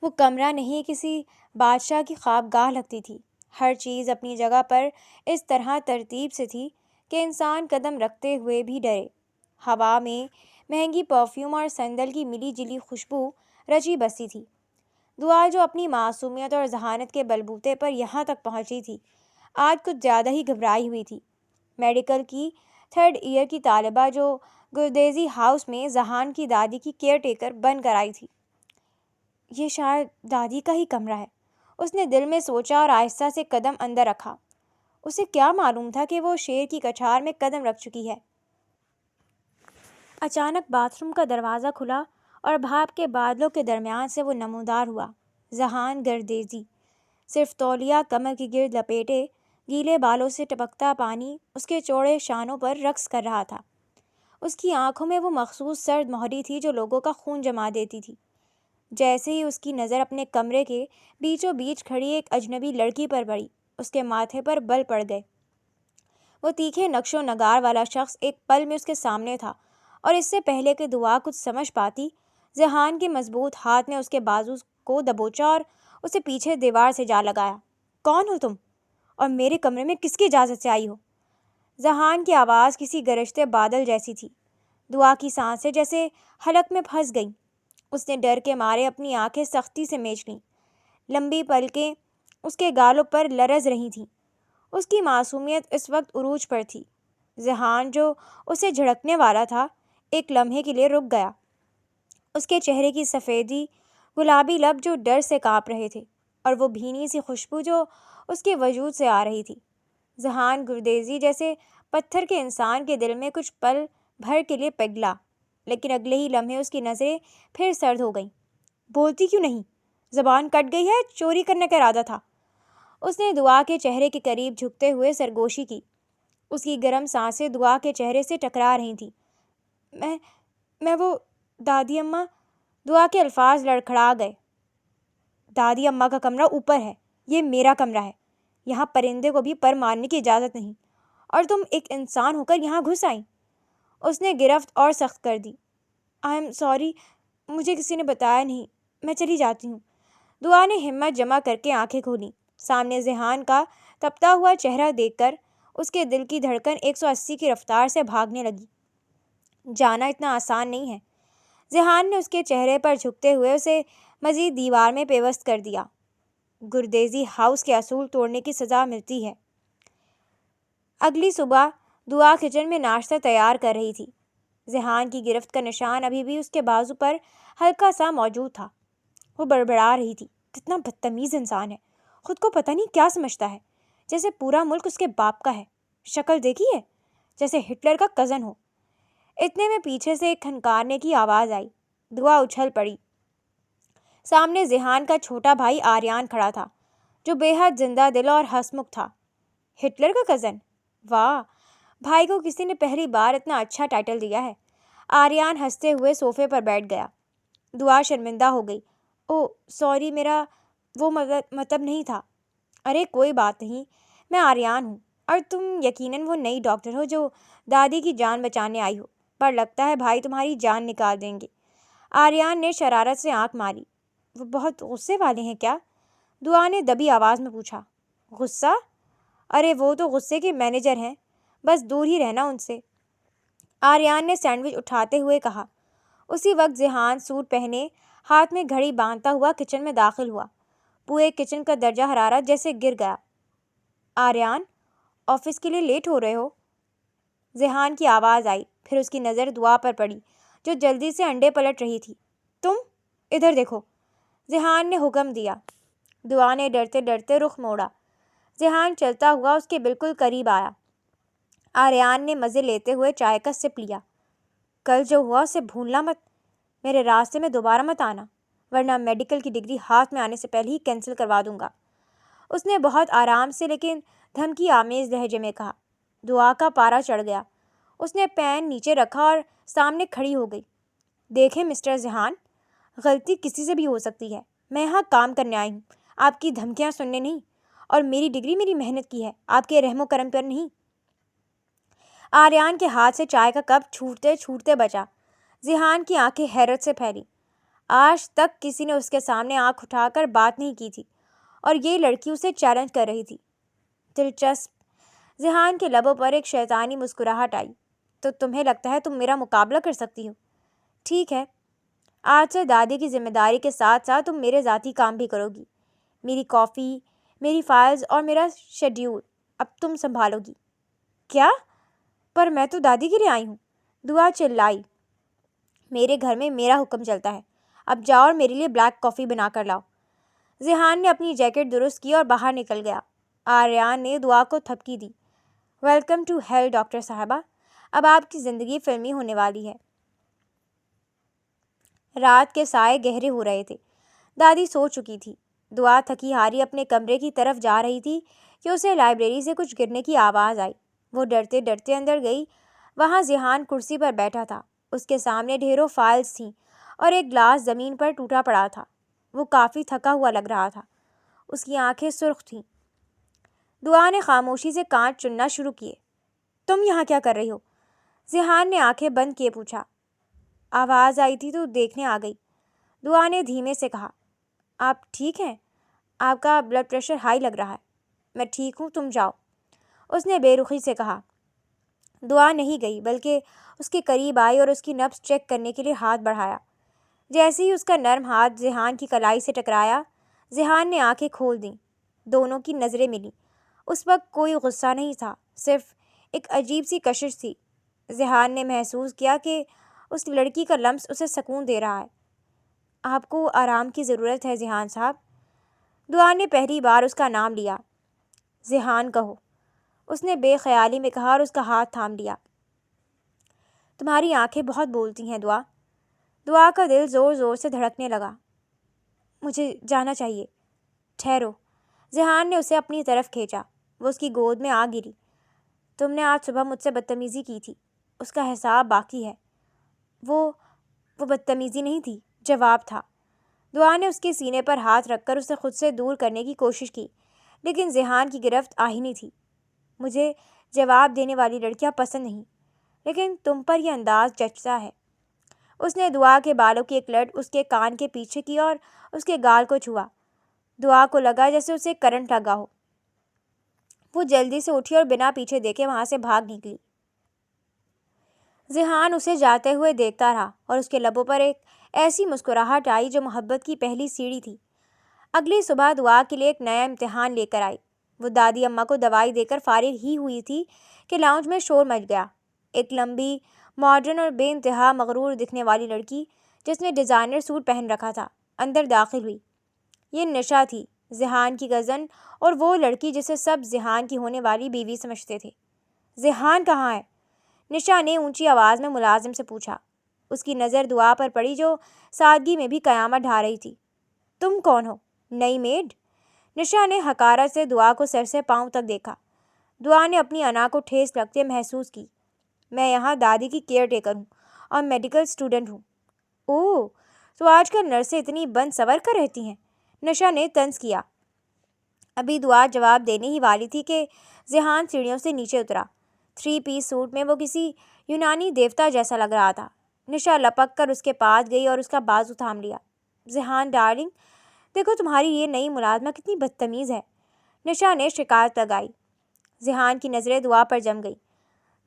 وہ کمرہ نہیں کسی بادشاہ کی خوابگاہ لگتی تھی۔ ہر چیز اپنی جگہ پر اس طرح ترتیب سے تھی کہ انسان قدم رکھتے ہوئے بھی ڈرے۔ ہوا میں مہنگی پرفیوم اور سندل کی ملی جلی خوشبو رچی بسی تھی۔ دعا جو اپنی معصومیت اور ذہانت کے بلبوتے پر یہاں تک پہنچی تھی، آج کچھ زیادہ ہی گھبرائی ہوئی تھی۔ میڈیکل کی 3rd ایئر کی طالبہ جو گردیزی ہاؤس میں ذہان کی دادی کی کیئر ٹیکر بن کر آئی تھی۔ یہ شاید دادی کا ہی کمرہ ہے، اس نے دل میں سوچا اور آہستہ سے قدم اندر رکھا۔ اسے کیا معلوم تھا کہ وہ شیر کی کچھار میں قدم رکھ چکی ہے۔ اچانک باتھ روم کا دروازہ کھلا اور بھاپ کے بادلوں کے درمیان سے وہ نمودار ہوا۔ ذہان گردیزی، صرف تولیہ کمر کے گرد لپیٹے، گیلے بالوں سے ٹپکتا پانی اس کے چوڑے شانوں پر رقص کر رہا تھا۔ اس کی آنکھوں میں وہ مخصوص سرد مہری تھی جو لوگوں کا خون جما دیتی تھی۔ جیسے ہی اس کی نظر اپنے کمرے کے بیچوں بیچ کھڑی ایک اجنبی لڑکی پر پڑی، اس کے ماتھے پر بل پڑ گئے۔ وہ تیکھے نقش و نگار والا شخص ایک پل میں اس کے سامنے تھا، اور اس سے پہلے کہ دعا کچھ سمجھ پاتی، ذہان کے مضبوط ہاتھ نے اس کے بازو کو دبوچا اور اسے پیچھے دیوار سے جا لگایا۔ کون ہو تم؟ اور میرے کمرے میں کس کی اجازت سے آئی ہو؟ ذہان کی آواز کسی گرجتے بادل جیسی تھی۔ دعا کی سانسیں جیسے حلق میں پھنس گئیں۔ اس نے ڈر کے مارے اپنی آنکھیں سختی سے میچ لیں۔ لمبی پلکیں اس کے گالوں پر لرز رہی تھیں۔ اس کی معصومیت اس وقت عروج پر تھی۔ ذہان جو اسے جھڑکنے والا تھا، ایک لمحے کے لیے رک گیا۔ اس کے چہرے کی سفیدی، گلابی لب جو ڈر سے کانپ رہے تھے، اور وہ بھینی سی خوشبو جو اس کے وجود سے آ رہی تھی۔ ذہان گردیزی جیسے پتھر کے انسان کے دل میں کچھ پل بھر کے لیے پگھلا، لیکن اگلے ہی لمحے اس کی نظریں پھر سرد ہو گئیں۔ بولتی کیوں نہیں؟ زبان کٹ گئی ہے؟ چوری کرنے کا ارادہ تھا؟ اس نے دعا کے چہرے کے قریب جھکتے ہوئے سرگوشی کی۔ اس کی گرم سانسیں دعا کے چہرے سے ٹکرا رہی تھیں۔ میں وہ دادی اماں، دعا کے الفاظ لڑکھڑا گئے۔ دادی اماں کا کمرہ اوپر ہے، یہ میرا کمرہ ہے۔ یہاں پرندے کو بھی پر مارنے کی اجازت نہیں، اور تم ایک انسان ہو کر یہاں گھس آئیں۔ اس نے گرفت اور سخت کر دی۔ آئی ایم سوری، مجھے کسی نے بتایا نہیں، میں چلی جاتی ہوں۔ دعا نے ہمت جمع کر کے آنکھیں کھولیں۔ سامنے ذہان کا تپتا ہوا چہرہ دیکھ کر اس کے دل کی دھڑکن 180 کی رفتار سے بھاگنے لگی۔ جانا اتنا آسان نہیں ہے۔ ذہان نے اس کے چہرے پر جھکتے ہوئے اسے مزید دیوار میں پیوست کر دیا۔ گردیزی ہاؤس کے اصول توڑنے کی سزا ملتی ہے۔ اگلی صبح دعا کچن میں ناشتہ تیار کر رہی تھی۔ ذہان کی گرفت کا نشان ابھی بھی اس کے بازو پر ہلکا سا موجود تھا۔ وہ بڑبڑا رہی تھی، کتنا بدتمیز انسان ہے، خود کو پتہ نہیں کیا سمجھتا ہے، جیسے پورا ملک اس کے باپ کا ہے۔ شکل دیکھی ہے؟ جیسے ہٹلر کا کزن ہو۔ اتنے میں پیچھے سے ایک کھنکارنے کی آواز آئی۔ دعا اچھل پڑی۔ سامنے ذہان کا چھوٹا بھائی آریان کھڑا تھا، جو بے حد زندہ دل اور ہنسمکھ تھا۔ ہٹلر کا کزن؟ واہ، بھائی کو کسی نے پہلی بار اتنا اچھا ٹائٹل دیا ہے۔ آریان ہنستے ہوئے صوفے پر بیٹھ گیا۔ دعا شرمندہ ہو گئی۔ اوہ سوری، میرا وہ مطلب نہیں تھا۔ ارے کوئی بات نہیں، میں آریان ہوں، اور تم یقیناً وہ نئی ڈاکٹر ہو جو دادی کی جان بچانے آئی ہو، پر لگتا ہے بھائی تمہاری جان نکال دیں گے۔ آریان نے شرارت سے آنکھ ماری۔ وہ بہت غصے والے ہیں کیا؟ دعا نے دبی آواز میں پوچھا۔ غصہ؟ ارے وہ تو غصے کے مینیجر ہیں، بس دور ہی رہنا ان سے، آریان نے سینڈوچ اٹھاتے ہوئے کہا۔ اسی وقت ذہان سوٹ پہنے، ہاتھ میں گھڑی باندھتا ہوا کچن میں داخل ہوا۔ پورے کچن کا درجہ حرارت جیسے گر گیا۔ آریان، آفس کے لیے لیٹ ہو رہے ہو؟ ذہان کی آواز آئی، پھر اس کی نظر دعا پر پڑی جو جلدی سے انڈے پلٹ رہی تھی۔ تم ادھر دیکھو، ذہان نے حکم دیا۔ دعا نے ڈرتے ڈرتے رخ موڑا۔ ذہان چلتا ہوا اس کے بالکل قریب آیا۔ آریان نے مزے لیتے ہوئے چائے کا سپ لیا۔ کل جو ہوا اسے بھولنا مت، میرے راستے میں دوبارہ مت آنا، ورنہ میڈیکل کی ڈگری ہاتھ میں آنے سے پہلے ہی کینسل کروا دوں گا، اس نے بہت آرام سے لیکن دھمکی آمیز لہجے میں کہا۔ دعا کا پارا چڑھ گیا۔ اس نے پین نیچے رکھا اور سامنے کھڑی ہو گئی۔ دیکھیں مسٹر ذہان، غلطی کسی سے بھی ہو سکتی ہے۔ میں یہاں کام کرنے آئی ہوں، آپ کی دھمکیاں سننے نہیں، اور میری ڈگری میری محنت کی ہے، آپ کے رحم و کرم پر نہیں۔ آریان کے ہاتھ سے چائے کا کپ چھوٹتے چھوٹتے بچا۔ ذہان کی آنکھیں حیرت سے پھیلی۔ آج تک کسی نے اس کے سامنے آنکھ اٹھا کر بات نہیں کی تھی اور یہ لڑکی اسے چیلنج کر رہی تھی۔ دلچسپ۔ ذہان کے لبوں پر ایک شیطانی مسکراہٹ آئی۔ تو تمہیں لگتا ہے تم میرا مقابلہ کر سکتی ہو؟ ٹھیک ہے، آج سے دادی کی ذمہ داری کے ساتھ ساتھ تم میرے ذاتی کام بھی کرو گی۔ میری کافی، میری فائلز اور میرا شیڈیول اب تم سنبھالو گی۔ کیا؟ پر میں تو دادی کے لیے آئی ہوں، دعا چلائی۔ میرے گھر میں میرا حکم چلتا ہے۔ اب جاؤ اور میرے لیے بلیک کافی بنا کر لاؤ۔ ذہان نے اپنی جیکٹ درست کی اور باہر نکل گیا۔ آریان نے دعا کو تھپکی دی۔ ویلکم ٹو ہیل ڈاکٹر صاحبہ، اب آپ کی زندگی فلمی ہونے والی ہے۔ رات کے سائے گہرے ہو رہے تھے۔ دادی سو چکی تھی۔ دعا تھکی ہاری اپنے کمرے کی طرف جا رہی تھی کہ اسے لائبریری سے کچھ گرنے کی آواز آئی۔ وہ ڈرتے ڈرتے اندر گئی۔ وہاں ذہان کرسی پر بیٹھا تھا۔ اس کے سامنے ڈھیروں فائلز تھیں اور ایک گلاس زمین پر ٹوٹا پڑا تھا۔ وہ کافی تھکا ہوا لگ رہا تھا۔ اس کی آنکھیں سرخ تھیں۔ دعا نے خاموشی سے کانچ چننا شروع کیے۔ تم یہاں کیا کر رہی ہو؟ ذہان نے آنکھیں بند کیے پوچھا۔ آواز آئی تھی تو دیکھنے آ گئی، دعا نے دھیمے سے کہا۔ آپ ٹھیک ہیں؟ آپ کا بلڈ پریشر ہائی لگ رہا ہے۔ میں ٹھیک ہوں، تم جاؤ، اس نے بے رخی سے کہا۔ دعا نہیں گئی بلکہ اس کے قریب آئی اور اس کی نبض چیک کرنے کے لیے ہاتھ بڑھایا۔ جیسے ہی اس کا نرم ہاتھ ذہان کی کلائی سے ٹکرایا، ذہان نے آنکھیں کھول دیں۔ دونوں کی نظریں ملیں۔ اس وقت کوئی غصہ نہیں تھا، صرف ایک عجیب سی کشش تھی۔ ذہان نے محسوس کیا کہ اس لڑکی کا لمس اسے سکون دے رہا ہے۔ آپ کو آرام کی ضرورت ہے ذہان صاحب۔ دعا نے پہلی بار اس کا نام لیا۔ ذہان کہو، اس نے بے خیالی میں کہا اور اس کا ہاتھ تھام لیا۔ تمہاری آنکھیں بہت بولتی ہیں دعا۔ دعا کا دل زور زور سے دھڑکنے لگا۔ مجھے جانا چاہیے۔ ٹھہرو، ذہان نے اسے اپنی طرف کھینچا۔ وہ اس کی گود میں آ گری۔ تم نے آج صبح مجھ سے بدتمیزی کی تھی، اس کا حساب باقی ہے۔ وہ بدتمیزی نہیں تھی، جواب تھا۔ دعا نے اس کے سینے پر ہاتھ رکھ کر اسے خود سے دور کرنے کی کوشش کی، لیکن ذہان کی گرفت آہنی تھی۔ مجھے جواب دینے والی لڑکیاں پسند نہیں، لیکن تم پر یہ انداز جچتا ہے۔ اس نے دعا کے بالوں کی ایک لٹ اس کے کان کے پیچھے کی اور اس کے گال کو چھوا۔ دعا کو لگا جیسے اسے کرنٹ لگا ہو۔ وہ جلدی سے اٹھی اور بنا پیچھے دیکھے وہاں سے بھاگ نکلی۔ ذہان اسے جاتے ہوئے دیکھتا رہا اور اس کے لبوں پر ایک ایسی مسکراہٹ آئی جو محبت کی پہلی سیڑھی تھی۔ اگلی صبح دعا کے لیے ایک نیا امتحان لے کر آئی۔ وہ دادی اماں کو دوائی دے کر فارغ ہی ہوئی تھی کہ لاؤنج میں شور مچ گیا۔ ایک لمبی، ماڈرن اور بے انتہا مغرور دکھنے والی لڑکی جس نے ڈیزائنر سوٹ پہن رکھا تھا اندر داخل ہوئی۔ یہ نشا تھی، ذہان کی کزن، اور وہ لڑکی جسے سب ذہان کی ہونے والی بیوی سمجھتے تھے۔ ذہان کہاں ہے؟ نشا نے اونچی آواز میں ملازم سے پوچھا۔ اس کی نظر دعا پر پڑی جو سادگی میں بھی قیامت ڈھا رہی تھی۔ تم کون ہو؟ نئی میڈ؟ نشا نے حقارت سے دعا کو سر سے پاؤں تک دیکھا۔ دعا نے اپنی انا کو ٹھیس لگتے محسوس کی۔ میں یہاں دادی کی کیئر ٹیکر ہوں اور میڈیکل اسٹوڈنٹ ہوں۔ اوہ، تو آج کل نرسیں اتنی بند سور کر رہتی ہیں، نشا نے طنز کیا۔ ابھی دعا جواب دینے ہی والی تھی کہ ذہان سیڑھیوں سے نیچے اترا۔ 3 پیس سوٹ میں وہ کسی یونانی دیوتا جیسا لگ رہا تھا۔ نشا لپک کر اس کے پاس گئی اور اس کا بازو تھام لیا۔ ذہان ڈارلنگ، دیکھو تمہاری یہ نئی ملازمہ کتنی بدتمیز ہے، نشا نے شکایت لگائی۔ ذہان کی نظریں دعا پر جم گئی۔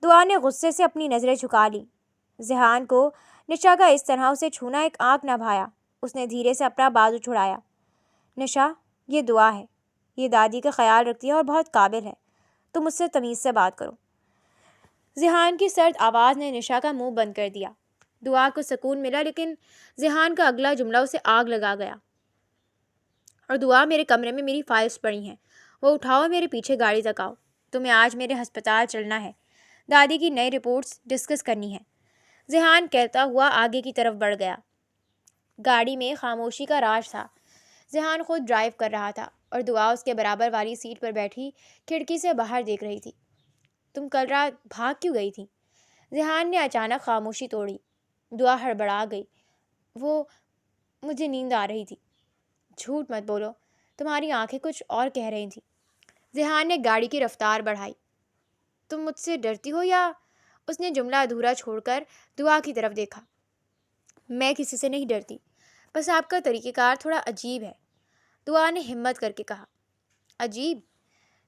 دعا نے غصے سے اپنی نظریں جھکا لیں۔ ذہان کو نشا کا اس طرح اسے چھونا ایک آنکھ نہ بھایا۔ اس نے دھیرے سے اپنا بازو چھڑایا۔ نشا، یہ دعا ہے، یہ دادی کا خیال رکھتی ہے اور بہت قابل ہے، تم مجھ سے تمیز سے بات کرو۔ ذہان کی سرد آواز نے نشا کا منہ بند کر دیا۔ دعا کو سکون ملا، لیکن ذہان کا اگلا جملہ اسے آگ لگا گیا۔ اور دعا، میرے کمرے میں میری فائلز پڑی ہیں، وہ اٹھاؤ، میرے پیچھے گاڑی تک آؤ، تمہیں آج میرے ہسپتال چلنا ہے، دادی کی نئی رپورٹس ڈسکس کرنی ہے۔ ذہان کہتا ہوا آگے کی طرف بڑھ گیا۔ گاڑی میں خاموشی کا راج تھا۔ ذہان خود ڈرائیو کر رہا تھا اور دعا اس کے برابر والی سیٹ پر بیٹھی کھڑکی سے باہر دیکھ رہی تھی۔ تم کل رات بھاگ کیوں گئی تھی؟ ذہان نے اچانک خاموشی توڑی۔ دعا ہڑبڑا گئی۔ مجھے نیند آ رہی تھی۔ جھوٹ مت بولو، تمہاری آنکھیں کچھ اور کہہ رہی تھیں۔ ذہان نے گاڑی کی رفتار بڑھائی۔ تم مجھ سے ڈرتی ہو یا؟ اس نے جملہ ادھورا چھوڑ کر دعا کی طرف دیکھا۔ میں کسی سے نہیں ڈرتی، بس آپ کا طریقہ کار تھوڑا عجیب ہے، دعا نے ہمت کر کے کہا۔ عجیب؟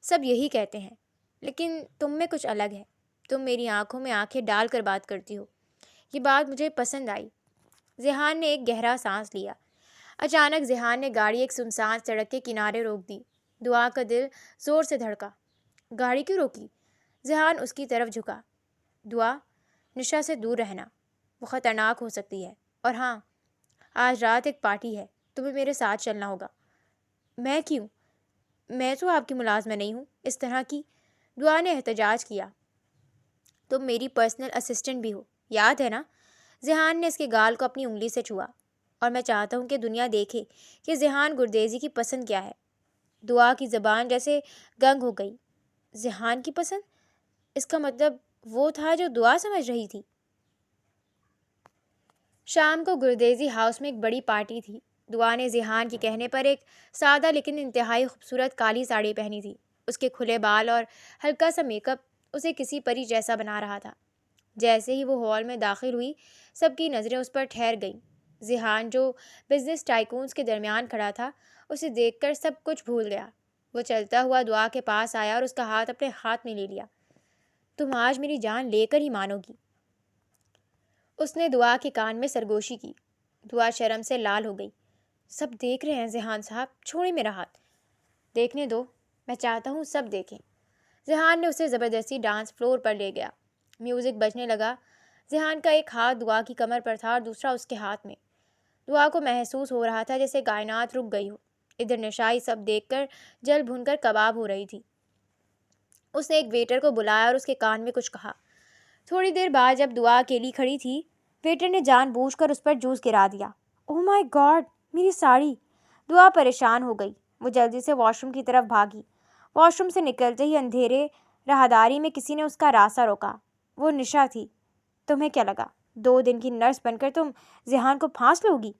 سب یہی کہتے ہیں، لیکن تم میں کچھ الگ ہے۔ تم میری آنکھوں میں آنکھیں ڈال کر بات کرتی ہو۔ یہ بات مجھے پسند آئی۔ ذیحان نے ایک گہرا سانس لیا۔ اچانک ذیحان نے گاڑی ایک سنسان سڑک کے کنارے روک دی۔ دعا کا دل زور سے دھڑکا۔ گاڑی کیوں روکی؟ ذیحان اس کی طرف جھکا۔ دعا، نشا سے دور رہنا، وہ خطرناک ہو سکتی ہے، اور ہاں، آج رات ایک پارٹی ہے، تمہیں میرے ساتھ چلنا ہوگا۔ میں کیوں؟ میں تو آپ کی ملازمہ نہیں ہوں، اس طرح کی۔ دعا نے احتجاج کیا۔ تم میری پرسنل اسسٹنٹ بھی ہو، یاد ہے نا؟ ذیحان نے اس کے گال کو اپنی انگلی سے چھوا۔ اور میں چاہتا ہوں کہ دنیا دیکھے کہ ذیحان گردیزی کی پسند کیا ہے۔ دعا کی زبان جیسے گنگ ہو گئی۔ ذیحان کی پسند؟ اس کا مطلب وہ تھا جو دعا سمجھ رہی تھی۔ شام کو گردیزی ہاؤس میں ایک بڑی پارٹی تھی۔ دعا نے ذیحان کے کہنے پر ایک سادہ لیکن انتہائی خوبصورت کالی ساڑی پہنی تھی۔ اس کے کھلے بال اور ہلکا سا میک اپ اسے کسی پری جیسا بنا رہا تھا۔ جیسے ہی وہ ہال میں داخل ہوئی، سب کی نظریں اس پر ٹھہر گئیں۔ ذیحان جو بزنس ٹائکونز کے درمیان کھڑا تھا، اسے دیکھ کر سب کچھ بھول گیا۔ وہ چلتا ہوا دعا کے پاس آیا اور اس کا ہاتھ اپنے ہاتھ میں لے لیا۔ تم آج میری جان لے کر ہی مانو گی۔ اس نے دعا کے کان میں سرگوشی کی۔ دعا شرم سے لال ہو گئی۔ سب دیکھ رہے ہیں ذیحان صاحب، چھوڑیں میرا ہاتھ۔ دیکھنے دو، میں چاہتا ہوں سب دیکھیں۔ ذیحان نے اسے زبردستی ڈانس فلور پر لے گیا۔ میوزک بجنے لگا۔ ذیحان کا ایک ہاتھ دعا کی کمر پر تھا اور دوسرا اس کے ہاتھ میں۔ دعا کو محسوس ہو رہا تھا جیسے کائنات رک گئی ہو۔ ادھر نشائی سب دیکھ کر جل بھن کر کباب ہو رہی تھی۔ اس نے ایک ویٹر کو بلایا اور اس کے کان میں کچھ کہا۔ تھوڑی دیر بعد جب دعا اکیلی کھڑی تھی، ویٹر نے جان بوجھ کر اس پر جوس گرا دیا۔ اوہ مائی گاڈ، میری ساڑی! دعا پریشان ہو گئی۔ وہ جلدی سے واش روم کی طرف بھاگی۔ واش روم سے نکلتے ہی اندھیرے راہداری میں کسی نے اس کا راستہ روکا۔ وہ نشا تھی۔ تمہیں کیا لگا 2 دن کی نرس بن کر تم ذیحان کو پھانس لو گی؟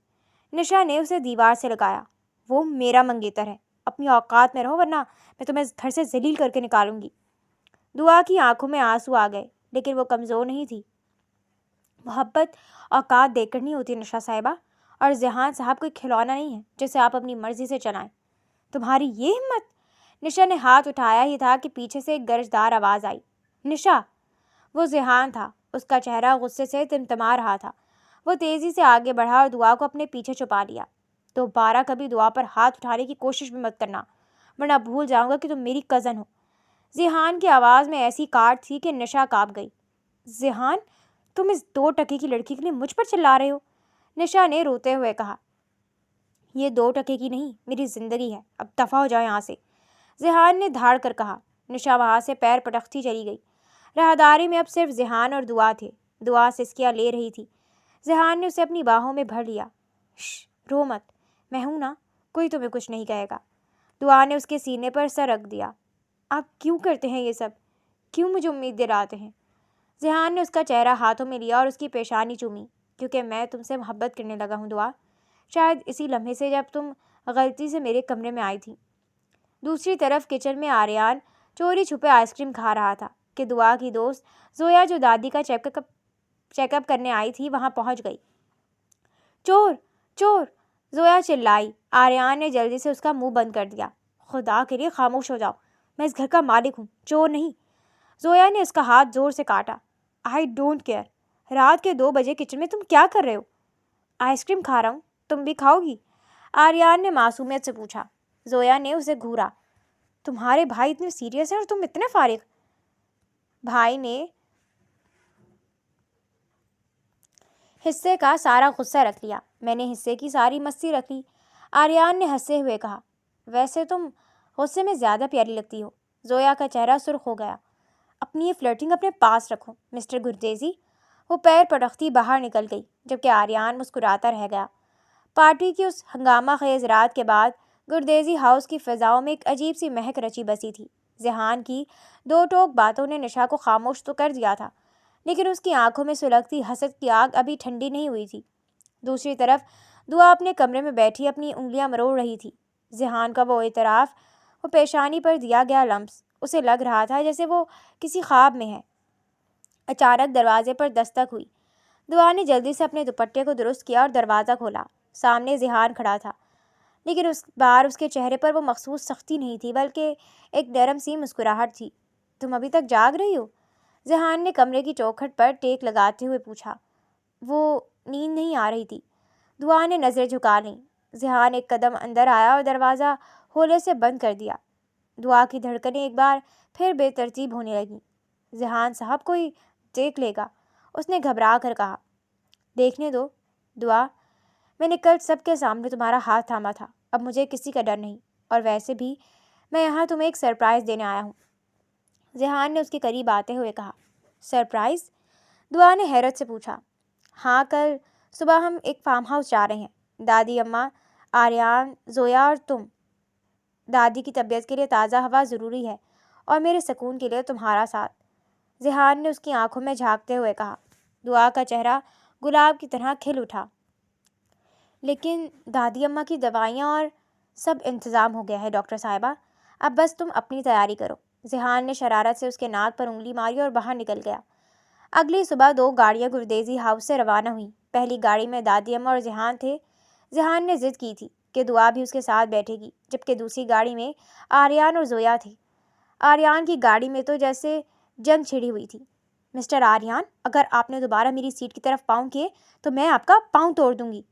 نشا نے اسے دیوار سے لگایا۔ وہ میرا منگیتر ہے، اپنی اوقات میں رہو ورنہ میں تمہیں گھر سے ذلیل کر کے نکالوں گی۔ دعا کی آنکھوں میں آنسو آ گئے، لیکن وہ کمزور نہیں تھی۔ محبت اوقات دیکھ کر نہیں ہوتی نشا صاحبہ، اور ذیحان صاحب کوئی کھلونا نہیں ہے جسے آپ اپنی مرضی سے چلائیں۔ تمہاری یہ ہمت! نشا نے ہاتھ اٹھایا ہی تھا کہ پیچھے سے ایک گرجدار آواز آئی۔ نشا! وہ ذیحان تھا۔ اس کا چہرہ غصے سے تمتما رہا تھا۔ وہ تیزی سے آگے بڑھا اور دعا کو اپنے پیچھے چھپا لیا۔ دوبارہ کبھی دعا پر ہاتھ اٹھانے کی کوشش بھی مت کرنا، ورنہ بھول جاؤں گا کہ تم میری کزن ہو۔ ذیحان کی آواز میں ایسی کاٹ تھی کہ نشا کانپ گئی۔ ذیحان، تم اس 2 ٹکے کی لڑکی کے لیے مجھ پر چلا رہے ہو؟ نشا نے روتے ہوئے کہا۔ یہ 2 ٹکے کی نہیں، میری زندگی ہے، اب دفع ہو جاؤ یہاں سے، ذیحان نے دھاڑ کر کہا۔ نشا وہاں سے پیر پٹکتی چلی گئی۔ راہداری میں اب صرف ذیحان اور دعا تھے۔ دعا سسکیاں لے رہی تھی۔ ذیحان نے اسے اپنی باہوں میں بھر لیا۔ شش، رو مت، میں ہوں نا، کوئی تمہیں کچھ نہیں کہے گا۔ دعا نے اس کے سینے پر سر رکھ دیا۔ آپ کیوں کرتے ہیں یہ سب؟ کیوں مجھے امید دلاتے ہیں؟ ذیحان نے اس کا چہرہ ہاتھوں میں لیا اور اس کی پیشانی چومی۔ کیونکہ میں تم سے محبت کرنے لگا ہوں دعا، شاید اسی لمحے سے جب تم غلطی سے میرے کمرے میں آئی تھی۔ دوسری طرف کچن میں آریان چوری چھپے آئس کریم کھا رہا تھا کہ دعا کی دوست زویا جو دادی کا چیک اپ کرنے آئی تھی وہاں پہنچ گئی۔ چور! چور! زویا چلائی۔ آریان نے جلدی سے اس کا منہ بند کر دیا۔ خدا کے لیے خاموش ہو جاؤ، میں اس گھر کا مالک ہوں، چور نہیں۔ زویا نے اس کا ہاتھ زور سے کاٹا۔ آئی ڈونٹ کیئر، رات کے 2 بجے کچن میں تم کیا کر رہے ہو؟ آئس کریم کھا رہا ہوں، تم بھی کھاؤ گی؟ آریان نے معصومیت سے پوچھا۔ زویا نے اسے گھورا۔ تمہارے بھائی اتنے سیریس ہیں اور تم اتنے فارغ؟ بھائی نے حصے کا سارا غصہ رکھ لیا، میں نے حصے کی ساری مستی رکھ لی، آریان نے ہنستے ہوئے کہا۔ ویسے تم غصے میں زیادہ پیاری لگتی ہو۔ زویا کا چہرہ سرخ ہو گیا۔ اپنی یہ فلرٹنگ اپنے پاس رکھو مسٹر گردیزی۔ وہ پیر پٹکتی باہر نکل گئی، جبکہ آریان مسکراتا رہ گیا۔ پارٹی کی اس ہنگامہ خیز رات کے بعد گردیزی ہاؤس کی فضاؤں میں ایک عجیب سی مہک رچی بسی تھی۔ ذیحان کی 2 ٹوک باتوں نے نشا کو خاموش تو کر دیا تھا، لیکن اس کی آنکھوں میں سلگتی حسد کی آگ ابھی ٹھنڈی نہیں ہوئی تھی۔ دوسری طرف دعا اپنے کمرے میں بیٹھی اپنی انگلیاں مروڑ رہی تھی۔ ذیحان کا وہ اعتراف، وہ پیشانی پر دیا گیا لمس، اسے لگ رہا تھا جیسے وہ کسی خواب میں ہے۔ اچانک دروازے پر دستک ہوئی۔ دعا نے جلدی سے اپنے دوپٹے کو درست کیا اور دروازہ کھولا۔ سامنے ذہان کھڑا تھا، لیکن اس بار اس کے چہرے پر وہ مخصوص سختی نہیں تھی بلکہ ایک نرم سی مسکراہٹ تھی۔ تم ابھی تک جاگ رہی ہو؟ ذہان نے کمرے کی چوکھٹ پر ٹیک لگاتے ہوئے پوچھا۔ وہ نیند نہیں آ رہی تھی۔ دعا نے نظریں جھکا لیں۔ ذہان ایک قدم اندر آیا اور دروازہ ہولے سے بند کر دیا۔ دعا کی دھڑکنیں ایک بار پھر بے ترتیب ہونے لگیں۔ ذہان صاحب کوئی دیکھ لے گا، اس نے گھبرا کر کہا۔ دیکھنے دو دعا، میں نے کل سب کے سامنے تمہارا ہاتھ تھاما تھا، اب مجھے کسی کا ڈر نہیں، اور ویسے بھی میں یہاں تمہیں ایک سرپرائز دینے آیا ہوں۔ ذہان نے اس کے قریب آتے ہوئے کہا۔ سرپرائز؟ دعا نے حیرت سے پوچھا۔ ہاں، کل صبح ہم ایک فارم ہاؤس جا رہے ہیں، دادی، اماں، آریان، زویا اور تم۔ دادی کی طبیعت کے لیے تازہ ہوا ضروری ہے اور میرے سکون کے لیے تمہارا ساتھ۔ ذہان نے اس کی آنکھوں میں جھانکتے ہوئے کہا۔ دعا کا چہرہ گلاب کی طرح کھل اٹھا۔ لیکن دادی اماں کی دوائیاں اور سب انتظام ہو گیا ہے ڈاکٹر صاحبہ، اب بس تم اپنی تیاری کرو۔ ذہان نے شرارت سے اس کے ناک پر انگلی ماری اور باہر نکل گیا۔ اگلی صبح 2 گاڑیاں گردیزی ہاؤس سے روانہ ہوئیں۔ پہلی گاڑی میں دادی اماں اور ذہان تھے۔ ذہان نے ضد کی تھی کہ دعا بھی اس کے ساتھ بیٹھے گی، جبکہ دوسری گاڑی میں آریان اور زویا تھے۔ آریان کی گاڑی میں تو جیسے جنگ چھڑی ہوئی تھی۔ مسٹر آریان، اگر آپ نے دوبارہ میری سیٹ کی طرف پاؤں کیے تو میں آپ کا پاؤں توڑ دوں گی،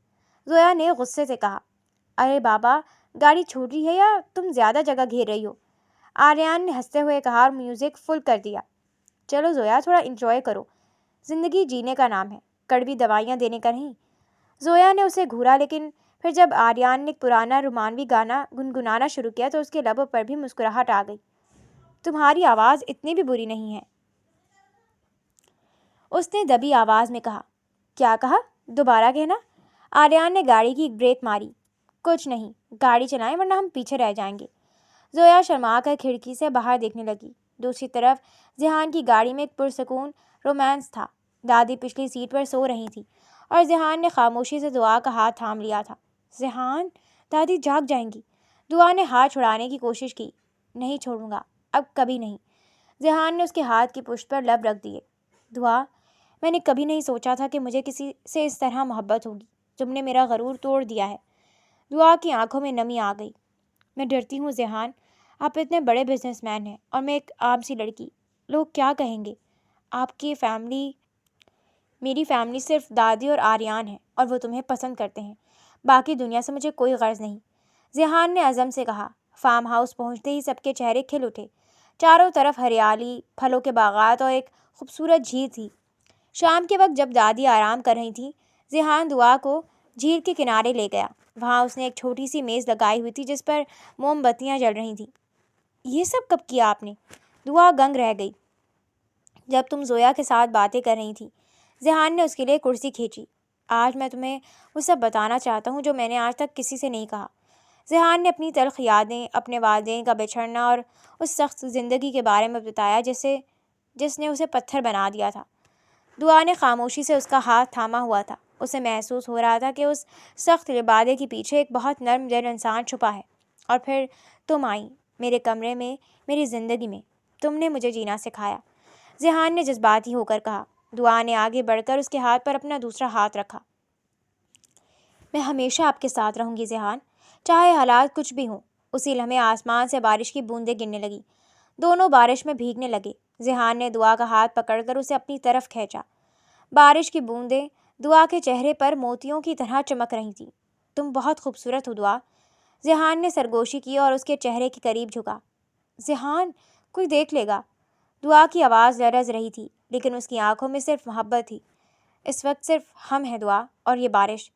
زویا نے غصے سے کہا۔ ارے بابا، گاڑی چھوٹی ہے یا تم زیادہ جگہ گھیر رہی ہو؟ آریان نے ہنستے ہوئے کہا اور میوزک فل کر دیا۔ چلو زویا، تھوڑا انجوائے کرو، زندگی جینے کا نام ہے، کڑوی دوائیاں دینے کا نہیں۔ زویا نے اسے گھورا، لیکن پھر جب آریان نے ایک پرانا رومانوی گانا گنگنانا شروع کیا تو اس کے لبوں پر بھی مسکراہٹ آ گئی۔ تمہاری آواز اتنی بھی بری نہیں ہے، اس نے دبی آواز میں کہا۔ کیا کہا؟ دوبارہ کہنا۔ آریان نے گاڑی کی ایک بریک ماری۔ کچھ نہیں، گاڑی چلائیں ورنہ ہم پیچھے رہ جائیں گے۔ زویا شرما کر کھڑکی سے باہر دیکھنے لگی۔ دوسری طرف ذہان کی گاڑی میں ایک پرسکون رومانس تھا۔ دادی پچھلی سیٹ پر سو رہی تھی اور ذہان نے خاموشی سے دعا کا ہاتھ تھام لیا تھا۔ ذہان، دادی جاگ جائیں گی۔ دعا نے ہاتھ چھڑانے کی کوشش کی۔ نہیں چھوڑوں گا، اب کبھی نہیں۔ ذہان نے اس کے ہاتھ کی پشت پر لب رکھ دیے۔ دعا، میں نے کبھی نہیں سوچا تھا کہ مجھے کسی سے اس طرح محبت ہوگی۔ تم نے میرا غرور توڑ دیا ہے۔ دعا کی آنکھوں میں نمی آ گئی۔ میں ڈرتی ہوں ذہان، آپ اتنے بڑے بزنس مین ہیں اور میں ایک عام سی لڑکی، لوگ کیا کہیں گے؟ آپ کی فیملی، میری فیملی صرف دادی اور آریان ہے اور وہ تمہیں پسند کرتے ہیں، باقی دنیا سے مجھے کوئی غرض نہیں، ذہان نے عزم سے کہا۔ فارم ہاؤس پہنچتے ہی سب کے چہرے کھل اٹھے۔ چاروں طرف ہریالی، پھلوں کے باغات اور ایک خوبصورت جھیل تھی۔ شام کے وقت جب دادی آرام کر رہی تھیں، ذہان دعا کو جھیل کے کنارے لے گیا۔ وہاں اس نے ایک چھوٹی سی میز لگائی ہوئی تھی جس پر موم بتیاں جل رہی تھیں۔ یہ سب کب کیا آپ نے؟ دعا دنگ رہ گئی۔ جب تم زویا کے ساتھ باتیں کر رہی تھی۔ ذہان نے اس کے لیے کرسی کھینچی۔ آج میں تمہیں وہ سب بتانا چاہتا ہوں جو میں نے آج تک کسی سے نہیں کہا۔ ذہان نے اپنی تلخ یادیں، اپنے والدین کا بچھڑنا اور اس سخت زندگی کے بارے میں بتایا جس نے اسے پتھر بنا دیا تھا۔ دعا نے خاموشی سے اس کا ہاتھ تھاما ہوا تھا۔ اسے محسوس ہو رہا تھا کہ اس سخت لبادے کے پیچھے ایک بہت نرم دل انسان چھپا ہے۔ اور پھر تم آئی، میرے کمرے میں، میری زندگی میں، تم نے مجھے جینا سکھایا، ذہان نے جذباتی ہو کر کہا۔ دعا نے آگے بڑھ کر اس کے ہاتھ پر اپنا دوسرا ہاتھ رکھا۔ میں ہمیشہ آپ کے ساتھ رہوں گی ذہان، چاہے حالات کچھ بھی ہوں۔ اسی لمحے آسمان سے بارش کی بوندیں گرنے لگی۔ دونوں بارش میں بھیگنے لگے۔ ذہان نے دعا کا ہاتھ پکڑ کر اسے اپنی طرف کھینچا۔ بارش کی بوندیں دعا کے چہرے پر موتیوں کی طرح چمک رہی تھیں۔ تم بہت خوبصورت ہو دعا، ذہان نے سرگوشی کی اور اس کے چہرے کے قریب جھکا۔ ذہان، کوئی دیکھ لے گا۔ دعا کی آواز لرز رہی تھی، لیکن اس کی آنکھوں میں صرف محبت تھی۔ اس وقت صرف ہم ہیں دعا، اور یہ بارش۔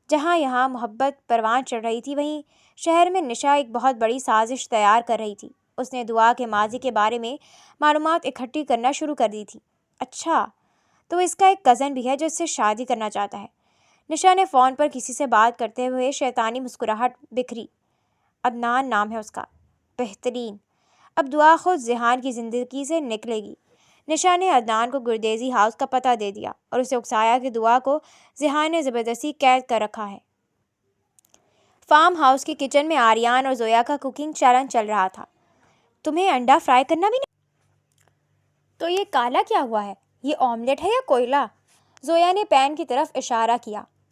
جہاں یہاں محبت پروان چڑھ رہی تھی، وہیں شہر میں نشا ایک بہت بڑی سازش تیار کر رہی تھی۔ اس نے دعا کے ماضی کے بارے میں معلومات اکٹھی کرنا شروع کر دی تھی۔ اچھا، تو اس کا ایک کزن بھی ہے جو اس سے شادی کرنا چاہتا ہے۔ نشا نے فون پر کسی سے بات کرتے ہوئے شیطانی مسکراہٹ بکھری۔ عدنان نام ہے اس کا۔ بہترین، اب دعا خود ذہان کی زندگی سے نکلے گی۔ نشا نے عدنان کو گردیزی ہاؤس کا پتہ دے دیا اور اسے اکسایا کہ دعا کو ذہان نے زبردستی قید کر رکھا ہے۔ فارم ہاؤس کے کچن میں آریان اور زویا کا کوکنگ چیلنج چل رہا تھا۔ تمہیں انڈا فرائی کرنا بھی نہیں؟ تو یہ کالا کیا ہوا ہے؟ یہ آملیٹ ہے یا کوئلہ؟ زویا نے پین کی طرف اشارہ کیا۔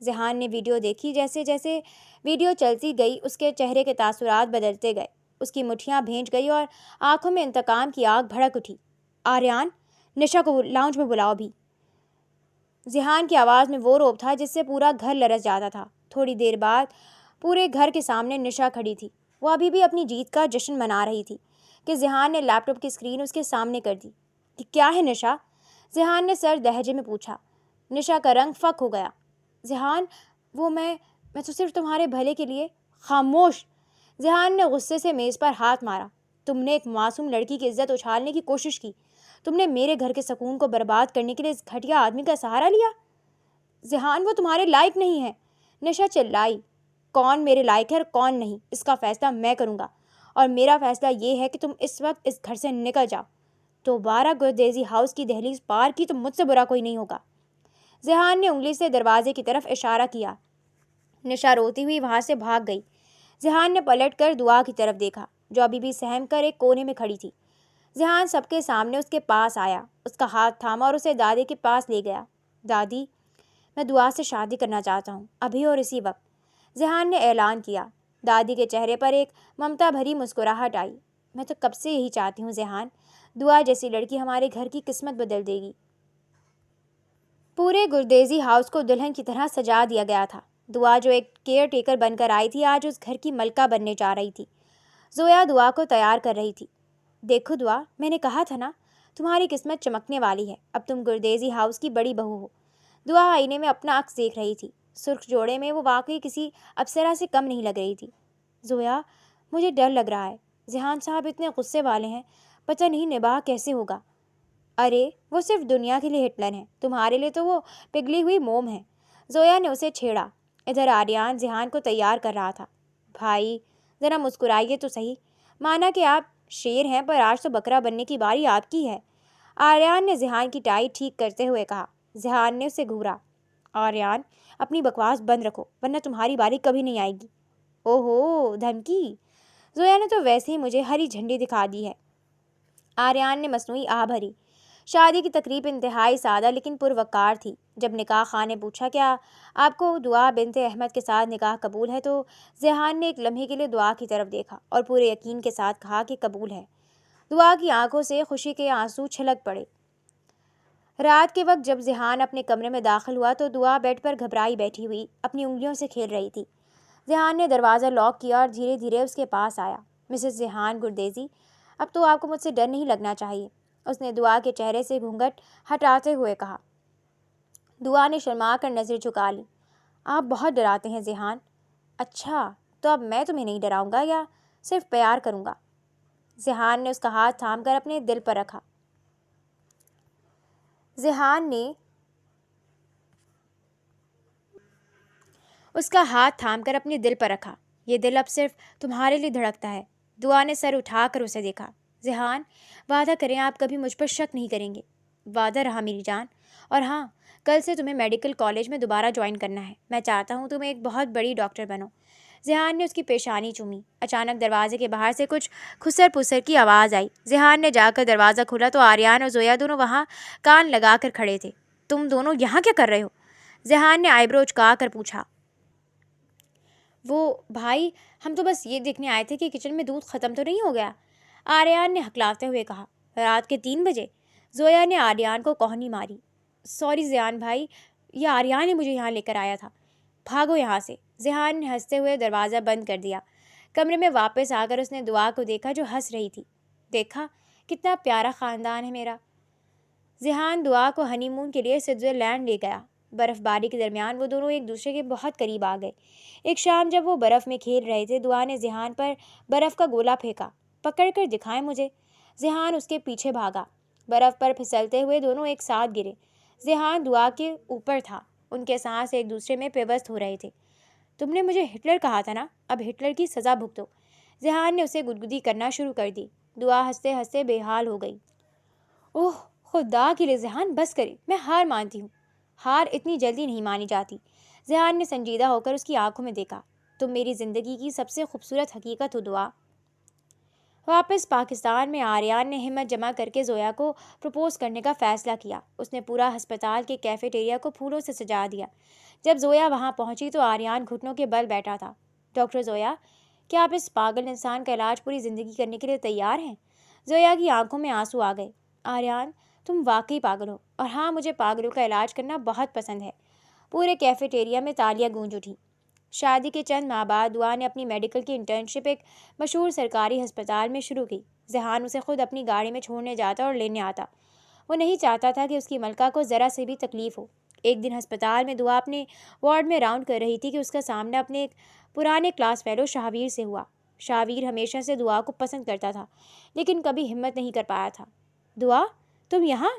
ذہان نے ویڈیو دیکھی. جیسے جیسے ویڈیو چلتی گئی اس کے چہرے کے تاثرات بدلتے گئے. اس کی مٹھیاں بھیج گئی اور آنکھوں میں انتقام کی آگ بھڑک اٹھی. آریان، نشا کو لاؤنج میں بلاؤ بھی. ذہان کی آواز میں وہ روب تھا جس سے پورا گھر لرز جاتا تھا. تھوڑی دیر بعد پورے گھر کے سامنے نشا کھڑی تھی. وہ ابھی بھی اپنی جیت کا جشن منا رہی تھی کہ ذہان نے لیپ ٹاپ کی اسکرین اس کے سامنے کر دی. کہ کیا ہے نشا؟ ذہان نے سر دہجے میں پوچھا. نشا کا رنگ فک ہو گیا. ذہان، وہ میں تو صرف تمہارے بھلے کے لیے. خاموش! ذہان نے غصے سے میز پر ہاتھ مارا. تم نے ایک معصوم لڑکی کی عزت اچھالنے کی کوشش کی. تم نے میرے گھر کے سکون کو برباد کرنے کے لیے اس گھٹیا آدمی کا سہارا لیا. ذہان، وہ تمہارے لائق نہیں ہے. نشا چلائی. کون میرے لائق ہے اور کون نہیں، اس کا فیصلہ میں کروں گا. اور میرا فیصلہ یہ ہے کہ تم اس وقت اس گھر سے نکل جاؤ. دوبارہ گردیزی ہاؤس کی دہلیز پار کی تو مجھ سے برا کوئی نہیں ہوگا. ذہان نے انگلی سے دروازے کی طرف اشارہ کیا. نشا روتی ہوئی وہاں سے بھاگ گئی. ذہان نے پلٹ کر دعا کی طرف دیکھا جو ابھی بھی سہم کر ایک کونے میں کھڑی تھی. ذہان سب کے سامنے اس کے پاس آیا، اس کا ہاتھ تھاما اور اسے دادی کے پاس لے گیا. دادی، میں دعا سے شادی کرنا چاہتا ہوں، ابھی اور اسی وقت، ذہان نے اعلان کیا. دادی کے چہرے پر ایک ممتا بھری مسکراہٹ آئی. میں تو کب سے یہی چاہتی ہوں ذہان. دعا جیسی لڑکی ہمارے گھر کی قسمت بدل دے گی. پورے گردیزی ہاؤس کو دلہن کی طرح سجا دیا گیا تھا. دعا جو ایک کیئر ٹیکر بن کر آئی تھی آج اس گھر کی ملکہ بننے جا رہی تھی. زویا دعا کو تیار کر رہی تھی. دیکھو دعا، میں نے کہا تھا نا تمہاری قسمت چمکنے والی ہے. اب تم گردیزی ہاؤس کی بڑی بہو ہو. دعا آئینے میں اپنا عکس دیکھ رہی تھی. سرخ جوڑے میں وہ واقعی کسی اپسرا سے کم نہیں لگ رہی تھی. زویا، مجھے ڈر لگ رہا ہے. ذہان صاحب اتنے غصے والے ہیں، پتہ نہیں نباہ کیسے ہوگا. ارے وہ صرف دنیا کے لیے ہٹلر ہیں، تمہارے لیے تو وہ پگھلی ہوئی موم ہے. زویا نے اسے چھیڑا. ادھر آریان ذہان کو تیار کر رہا تھا. بھائی ذرا مسکرائیے تو صحیح. مانا کہ آپ شیر ہیں پر آج تو بکرا بننے کی باری آپ کی ہے. آریان نے ذہان کی ٹائی ٹھیک کرتے ہوئے کہا. ذہان نے اسے گھورا. آریان، اپنی بکواس بند رکھو ورنہ تمہاری باری کبھی نہیں آئے گی. اوہو، دھمکی! زویا نے تو ویسے ہی مجھے ہری جھنڈی دکھا دی ہے. آریان نے مصنوعی آہ بھری. شادی کی تقریب انتہائی سادہ لیکن پروقار تھی. جب نکاح خان نے پوچھا کیا آپ کو دعا بنت احمد کے ساتھ نکاح قبول ہے تو ذہان نے ایک لمحے کے لیے دعا کی طرف دیکھا اور پورے یقین کے ساتھ کہا کہ قبول ہے. دعا کی آنکھوں سے خوشی کے آنسو چھلک پڑے. رات کے وقت جب ذہان اپنے کمرے میں داخل ہوا تو دعا بیڈ پر گھبرائی بیٹھی ہوئی اپنی انگلیوں سے کھیل رہی تھی. ذہان نے دروازہ لاک کیا اور دھیرے دھیرے اس کے پاس آیا. مسز ذہان گردیزی، اب تو آپ کو مجھ سے ڈر نہیں لگنا چاہیے. اس نے دعا کے چہرے سے گھونگھٹ ہٹاتے ہوئے کہا. دعا نے شرما کر نظر جھکا لی. آپ بہت ڈراتے ہیں ذہان. اچھا تو اب میں تمہیں نہیں ڈراؤں گا یا صرف پیار کروں گا؟ ذہان نے اس کا ہاتھ تھام کر اپنے دل پر رکھا. ذہان نے اس کا ہاتھ تھام کر اپنے دل پر رکھا. یہ دل اب صرف تمہارے لیے دھڑکتا ہے. دعا نے سر اٹھا کر اسے دیکھا. ذہان، وعدہ کریں آپ کبھی مجھ پر شک نہیں کریں گے. وعدہ رہا میری جان. اور ہاں، کل سے تمہیں میڈیکل کالج میں دوبارہ جوائن کرنا ہے. میں چاہتا ہوں تم ایک بہت بڑی ڈاکٹر بنو. ذہان نے اس کی پیشانی چومی. اچانک دروازے کے باہر سے کچھ خسر پسر کی آواز آئی. ذہان نے جا کر دروازہ کھولا تو آریان اور زویا دونوں وہاں کان لگا کر کھڑے تھے. تم دونوں یہاں کیا کر رہے ہو؟ ذہان نے آئی برو اچکا کر پوچھا. وہ بھائی، ہم تو بس یہ دیکھنے آئے تھے کہ کچن میں دودھ ختم تو نہیں ہو گیا. آریان نے ہکلاتے ہوئے کہا. رات کے 3 بجے؟ زویا نے آریان کو کوہنی ماری. سوری ذہان بھائی، یہ آریان ہی مجھے یہاں لے کر آیا تھا. بھاگو یہاں سے. ذہان نے ہنستے ہوئے دروازہ بند کر دیا. کمرے میں واپس آ کر اس نے دعا کو دیکھا جو ہنس رہی تھی. دیکھا کتنا پیارا خاندان ہے میرا. ذہان دعا کو ہنی مون کے لیے سوئٹزرلینڈ لے گیا. برف باری کے درمیان وہ دونوں ایک دوسرے کے بہت قریب آ گئے. ایک شام جب وہ برف میں کھیل رہے تھے دعا نے ذہان پر برف کا گولا پھینکا. پکڑ کر دکھائیں مجھے. ذہان اس کے پیچھے بھاگا. برف پر پھسلتے ہوئے دونوں ایک ساتھ گرے. ذہان دعا کے اوپر تھا. ان کے سانس ایک دوسرے میں پیوست ہو رہے تھے. تم نے مجھے ہٹلر کہا تھا نا، اب ہٹلر کی سزا بھگتو. ذہان نے اسے گدگدی کرنا شروع کر دی. دعا ہنستے ہنستے بے حال ہو گئی. اوہ خدا کے لیے ذہان، بس کرے، میں ہار مانتی ہوں. ہار اتنی جلدی نہیں مانی جاتی. ذہان نے سنجیدہ ہو کر اس کی آنکھوں میں دیکھا. تم میری زندگی کی سب سے خوبصورت حقیقت ہو دعا. واپس پاکستان میں آریان نے ہمت جمع کر کے زویا کو پرپوز کرنے کا فیصلہ کیا۔ اس نے پورا ہسپتال کے کیفیٹیریا کو پھولوں سے سجا دیا۔ جب زویا وہاں پہنچی تو آریان گھٹنوں کے بل بیٹھا تھا۔ ڈاکٹر زویا، کیا آپ اس پاگل انسان کا علاج پوری زندگی کرنے کے لیے تیار ہیں؟ زویا کی آنکھوں میں آنسو آ گئے۔ آریان، تم واقعی پاگل ہو، اور ہاں، مجھے پاگلوں کا علاج کرنا بہت پسند ہے۔ پورے کیفیٹیریا میں تالیاں گونج اٹھی۔ شادی کے چند ماہ بعد دعا نے اپنی میڈیکل کی انٹرنشپ ایک مشہور سرکاری ہسپتال میں شروع کی۔ ذہان اسے خود اپنی گاڑی میں چھوڑنے جاتا اور لینے آتا۔ وہ نہیں چاہتا تھا کہ اس کی ملکہ کو ذرا سے بھی تکلیف ہو۔ ایک دن ہسپتال میں دعا اپنے وارڈ میں راؤنڈ کر رہی تھی کہ اس کا سامنا اپنے ایک پرانے کلاس فیلو شاہویر سے ہوا۔ شاہویر ہمیشہ سے دعا کو پسند کرتا تھا، لیکن کبھی ہمت نہیں کر پایا تھا۔ دعا، تم یہاں؟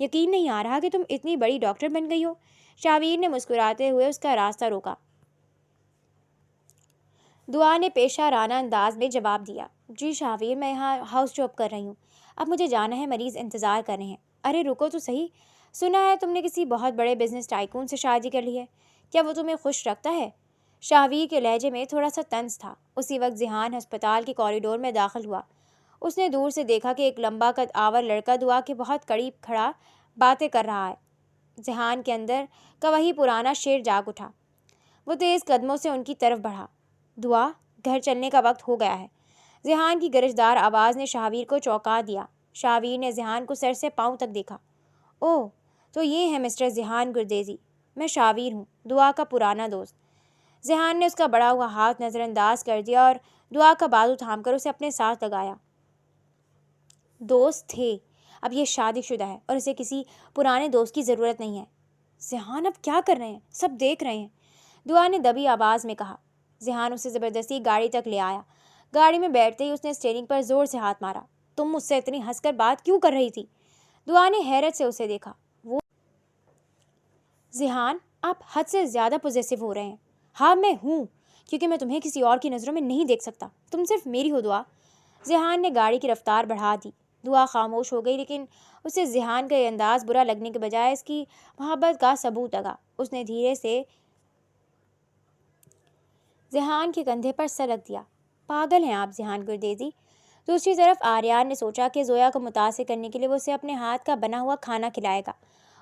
یقین نہیں آ رہا کہ تم اتنی بڑی ڈاکٹر بن گئی ہو۔ شاہویر نے مسکراتے ہوئے اس کا راستہ روکا۔ دعا نے پیشہ رانہ انداز میں جواب دیا، جی شاہویر، میں یہاں ہاؤس جاب کر رہی ہوں، اب مجھے جانا ہے، مریض انتظار کر رہے ہیں۔ ارے رکو تو صحیح، سنا ہے تم نے کسی بہت بڑے بزنس ٹائکون سے شادی کر لی ہے، کیا وہ تمہیں خوش رکھتا ہے؟ شاہویر کے لہجے میں تھوڑا سا طنز تھا۔ اسی وقت ذہان ہسپتال کے کوریڈور میں داخل ہوا۔ اس نے دور سے دیکھا کہ ایک لمبا قد آور لڑکا دعا کے بہت قریب کھڑا باتیں کر رہا ہے۔ ذہان کے اندر کا وہی پرانا شیر جاگ اٹھا۔ وہ تیز قدموں سے ان کی طرف بڑھا۔ دعا، گھر چلنے کا وقت ہو گیا ہے۔ ذہان کی گرجدار آواز نے شاہویر کو چونکا دیا۔ شاہویر نے ذہان کو سر سے پاؤں تک دیکھا۔ اوہ، تو یہ ہے مسٹر ذہان گردیزی، میں شاہویر ہوں، دعا کا پرانا دوست۔ ذہان نے اس کا بڑا ہوا ہاتھ نظر انداز کر دیا اور دعا کا بازو تھام کر اسے اپنے ساتھ لگایا۔ دوست تھے، اب یہ شادی شدہ ہے اور اسے کسی پرانے دوست کی ضرورت نہیں ہے۔ ذہان، اب کیا کر رہے ہیں؟ سب دیکھ رہے ہیں، دعا نے دبی آواز میں کہا۔ ذہان اسے زبردستی گاڑی تک لے آیا۔ گاڑی میں بیٹھتے ہی اس نے اسٹیئرنگ پر زور سے ہاتھ مارا۔ تم مجھ سے اتنی ہنس کر بات کیوں کر رہی تھی؟ دعا نے حیرت سے اسے دیکھا۔ وہ ذہان، آپ حد سے زیادہ پوزیسو ہو رہے ہیں۔ ہاں میں ہوں، کیونکہ میں تمہیں کسی اور کی نظروں میں نہیں دیکھ سکتا، تم صرف میری ہو دعا۔ ذہان نے گاڑی کی رفتار بڑھا دی۔ دعا خاموش ہو گئی، لیکن اسے ذہان کا یہ انداز برا لگنے کے بجائے اس کی محبت کا ثبوت لگا۔ اس نے دھیرے سے ذہان کے کندھے پر سر رکھ دیا۔ پاگل ہیں آپ ذہان گردیزی۔ دوسری طرف آریان نے سوچا کہ زویا کو متاثر کرنے کے لیے وہ اسے اپنے ہاتھ کا بنا ہوا کھانا کھلائے گا۔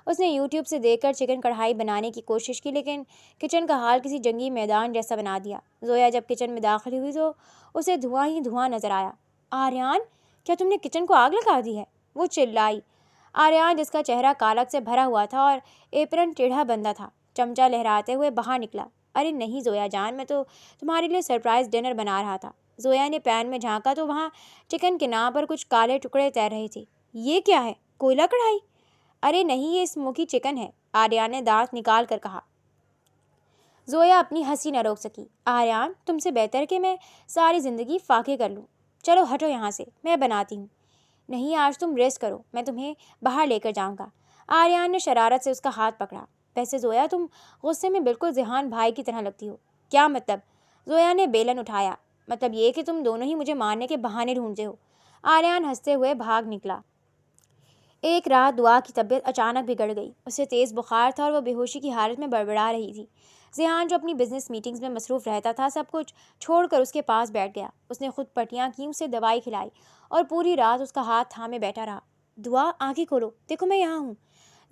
اس نے یوٹیوب سے دیکھ کر چکن کڑھائی بنانے کی کوشش کی، لیکن کچن کا حال کسی جنگی میدان جیسا بنا دیا۔ زویا جب کچن میں داخل ہوئی تو اسے دھواں ہی دھواں نظر آیا۔ آریان، کیا تم نے کچن کو آگ لگا دی ہے؟ وہ چلائی۔ آریان، جس کا چہرہ کالک سے بھرا ہوا تھا اور ایپرن ٹیڑھا بندھا تھا، چمچہ لہراتے ہوئے باہر نکلا۔ ارے نہیں زویا جان، میں تو تمہارے لیے سرپرائز ڈنر بنا رہا تھا۔ زویا نے پین میں جھانکا تو وہاں چکن کے نام پر کچھ کالے ٹکڑے تیر رہے تھے۔ یہ کیا ہے، کوئلہ کڑھائی؟ ارے نہیں، یہ اسموکی چکن ہے، آریان نے دانت نکال کر کہا۔ زویا اپنی ہنسی نہ روک سکی۔ آریان، تم سے بہتر کہ میں ساری زندگی فاقے کر لوں۔ چلو ہٹو یہاں سے، میں بناتی ہوں۔ نہیں، آج تم ریسٹ کرو، میں تمہیں باہر لے کر جاؤں گا۔ آریان نے شرارت سے اس کا ہاتھ پکڑا۔ ویسے زویا، تم غصے میں بالکل ذہان بھائی کی طرح لگتی ہو۔ کیا مطلب؟ زویا نے بیلن اٹھایا۔ مطلب یہ کہ تم دونوں ہی مجھے مارنے کے بہانے ڈھونڈتے ہو۔ آریان ہنستے ہوئے بھاگ نکلا۔ ایک رات دعا کی طبیعت اچانک بگڑ گئی۔ اسے تیز بخار تھا اور وہ بے ہوشی کی حالت میں بڑبڑا رہی تھی۔ ذہان، جو اپنی بزنس میٹنگز میں مصروف رہتا تھا، سب کچھ چھوڑ کر اس کے پاس بیٹھ گیا۔ اس نے خود پٹیاں کیں، اسے دوائی کھلائی اور پوری رات اس کا ہاتھ تھامے بیٹھا رہا۔ دعا، آنکھیں کھولو، دیکھو میں یہاں ہوں۔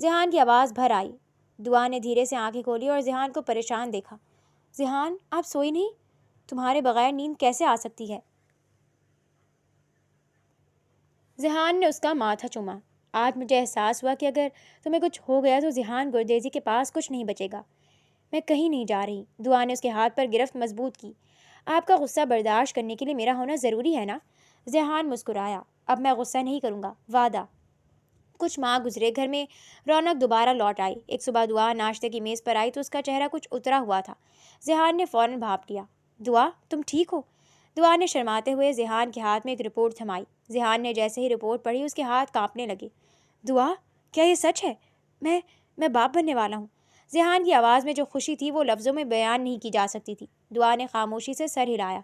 ذہان کی آواز بھر آئی۔ دعا نے دھیرے سے آنکھیں کھولی اور ذہان کو پریشان دیکھا۔ ذہان، آپ سوئی نہیں؟ تمہارے بغیر نیند کیسے آ سکتی ہے؟ ذہان نے اس کا ماتھا چوما۔ آج مجھے احساس ہوا کہ اگر تمہیں کچھ ہو گیا تو ذہان گردیزی کے پاس کچھ نہیں بچے گا۔ میں کہیں نہیں جا رہی۔ دعا نے اس کے ہاتھ پر گرفت مضبوط کی۔ آپ کا غصہ برداشت کرنے کے لیے میرا ہونا ضروری ہے نا؟ ذہان مسکرایا۔ اب میں غصہ نہیں کروں گا، وعدہ۔ کچھ ماہ گزرے، گھر میں رونق دوبارہ لوٹ آئی۔ ایک صبح دعا ناشتے کی میز پر آئی تو اس کا چہرہ کچھ اترا ہوا تھا۔ ذہان نے فوراً بھانپ لیا۔ دعا، تم ٹھیک ہو؟ دعا نے شرماتے ہوئے ذہان کے ہاتھ میں ایک رپورٹ تھمائی۔ ذہان نے جیسے ہی رپورٹ پڑھی اس کے ہاتھ کانپنے لگے۔ دعا، کیا یہ سچ ہے؟ میں باپ بننے والا ہوں۔ ذہان کی آواز میں جو خوشی تھی وہ لفظوں میں بیان نہیں کی جا سکتی تھی۔ دعا نے خاموشی سے سر ہلایا۔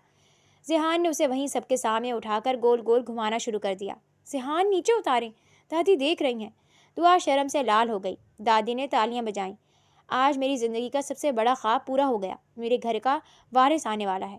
ذہان نے اسے وہیں سب کے سامنے اٹھا کر گول گول گھمانا شروع کر دیا۔ ذہان، نیچے اتاریں، دادی دیکھ رہی ہیں۔ دعا شرم سے لال ہو گئی۔ دادی نے تالیاں بجائیں۔ آج میری زندگی کا سب سے بڑا خواب پورا ہو گیا، میرے گھر کا وارث آنے والا ہے۔